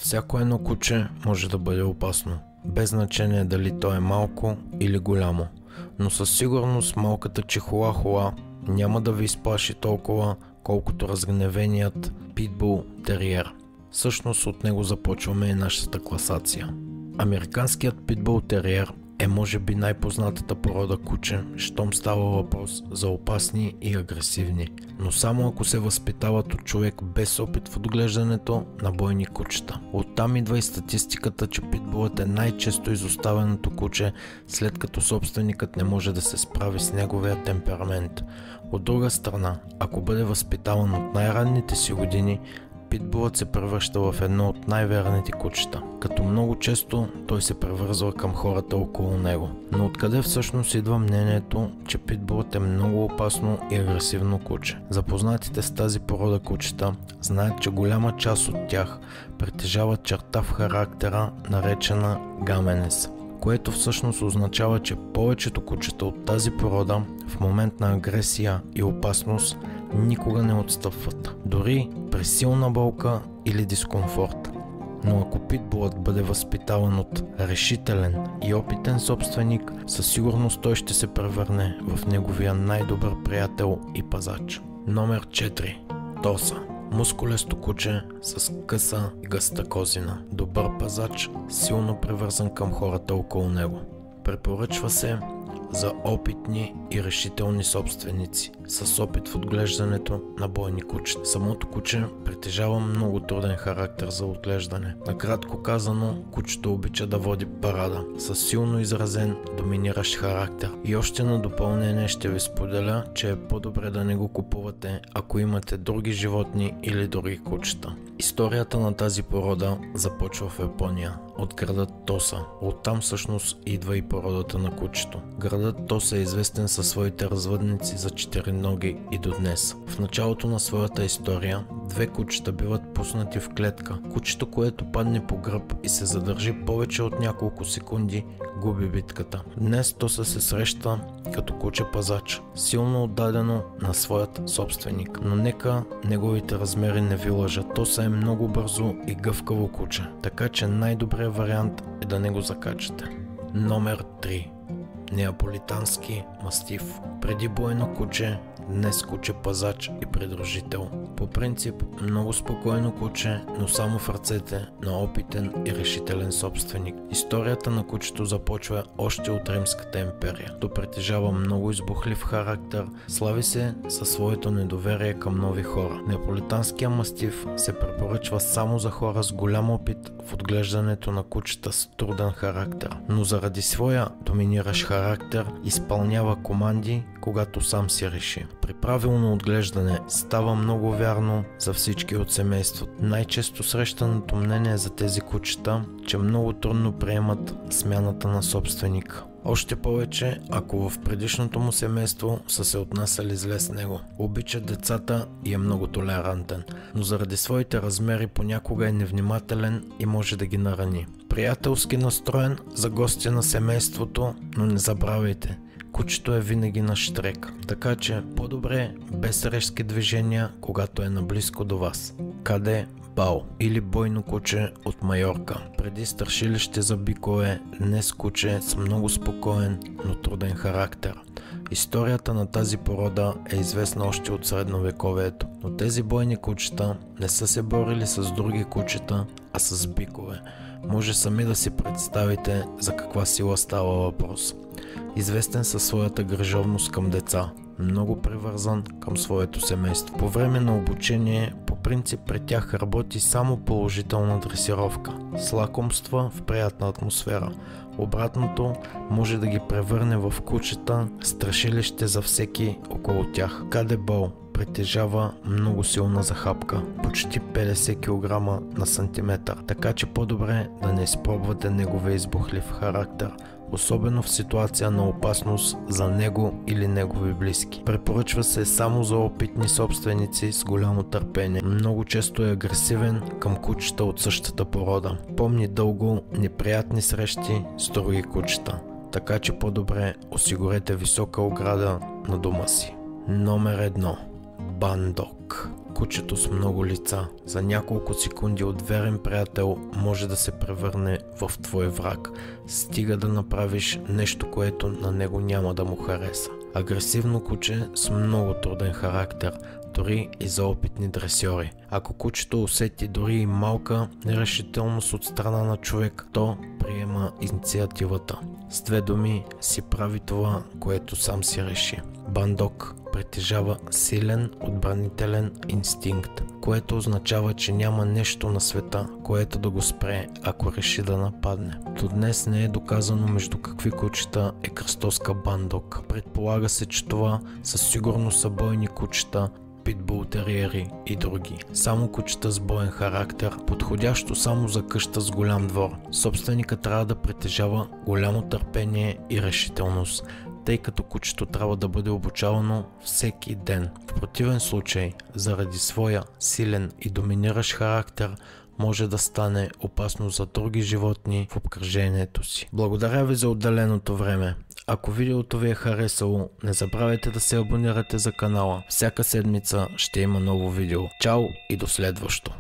Всяко едно куче може да бъде опасно, без значение дали то е малко или голямо. Но със сигурност малката чихуахуа няма да ви изплаши толкова, колкото разгневеният питбул териер. Всъщност от него започваме и нашата класация. Американският питбул териер е може би най-познатата порода куче, щом става въпрос за опасни и агресивни, но само ако се възпитават от човек без опит в отглеждането на бойни кучета. Оттам идва и статистиката, че питбулът е най-често изоставеното куче, след като собственикът не може да се справи с неговия темперамент. От друга страна, ако бъде възпитаван от най-ранните си години, питбулът се превръща в едно от най-верните кучета, като много често той се превързва към хората около него. Но откъде всъщност идва мнението, че питбулът е много опасно и агресивно куче? Запознатите с тази порода кучета знаят, че голяма част от тях притежават черта в характера, наречена гаменес, което всъщност означава, че повечето кучета от тази порода в момент на агресия и опасност никога не отстъпват, дори при силна болка или дискомфорт. Но ако питбулът бъде възпитаван от решителен и опитен собственик, със сигурност той ще се превърне в неговия най-добър приятел и пазач. Номер 4. Тоса. Мускулесто куче с къса и гъста козина. Добър пазач, силно привързан към хората около него. Препоръчва се за опитни и решителни собственици с опит в отглеждането на бойни кучета. Самото куче притежава много труден характер за отглеждане. Накратко казано, кучето обича да води парада с силно изразен, доминиращ характер. И още на допълнение ще ви споделя, че е по-добре да не го купувате, ако имате други животни или други кучета. Историята на тази порода започва в Япония, от градът Тоса. Оттам всъщност идва и породата на кучето. Градът Тоса е известен със своите развъдници за четириноги и до днес. В началото на своята история две кучета биват пуснати в клетка. Кучето, което падне по гръб и се задържи повече от няколко секунди, губи битката. Днес Тоса се среща като куче пазач, силно отдадено на своят собственик. Но нека неговите размери не ви лъжат. Тоса е много бързо и гъвкаво куче, така че най-добрият вариант е да не го закачате. Номер 3. Неаполитански мастиф. Преди бойно куче, днес куче пазач и придружител. По принцип много спокойно куче, но само в ръцете на опитен и решителен собственик. Историята на кучето започва още от Римската империя. То притежава много избухлив характер, слави се със своето недоверие към нови хора. Неаполитанският мастиф се препоръчва само за хора с голям опит в отглеждането на кучета с труден характер, но заради своя доминиращ характер изпълнява команди, когато сам си реши. При правилно отглеждане става много вярно за всички от семейството. Най-често срещаното мнение за тези кучета, че много трудно приемат смяната на собственика. Още повече, ако в предишното му семейство са се отнасяли зле с него. Обича децата и е много толерантен, но заради своите размери понякога е невнимателен и може да ги нарани. Приятелски настроен за гости на семейството, но не забравяйте, кучето е винаги на щрек, така че по-добре без резки движения, когато е наблизко до вас. Къде Бао или бойно куче от Майорка. Преди страшилище за бикове, днес куче с много спокоен, но труден характер. Историята на тази порода е известна още от средновековието, но тези бойни кучета не са се борили с други кучета, а с бикове. Може сами да си представите за каква сила става въпрос. Известен със своята грижовност към деца, много привързан към своето семейство. По време на обучение, по принцип при тях работи само положителна дресировка, с лакомства в приятна атмосфера. Обратното може да ги превърне в кучета, страшилище за всеки около тях. Къде Бол притежава много силна захапка, почти 50 кг на сантиметър, така че по-добре да не изпробвате неговия избухлив характер, особено в ситуация на опасност за него или негови близки. Препоръчва се само за опитни собственици с голямо търпение. Много често е агресивен към кучета от същата порода. Помни дълго неприятни срещи с други кучета, така че по-добре осигурете висока ограда на дома си. Номер 1. Бандог. Кучето с много лица за няколко секунди от верен приятел може да се превърне в твой враг, стига да направиш нещо, което на него няма да му хареса. Агресивно куче с много труден характер, дори и за опитни дресьори. Ако кучето усети дори и малка нерешителност от страна на човек, то приема инициативата. С две думи си прави това, което сам си реши. Бандок притежава силен отбранителен инстинкт, което означава, че няма нещо на света, което да го спре, ако реши да нападне. До днес не е доказано между какви кучета е кръстоска бандок. Предполага се, че това със сигурност са бойни кучета, питбул териери и други. Само кучета с боен характер, подходящо само за къща с голям двор. Собственика трябва да притежава голямо търпение и решителност, тъй като кучето трябва да бъде обучавано всеки ден. В противен случай, заради своя силен и доминиращ характер, може да стане опасно за други животни в обкръжението си. Благодаря ви за отделеното време. Ако видеото ви е харесало, не забравяйте да се абонирате за канала. Всяка седмица ще има ново видео. Чао и до следващо!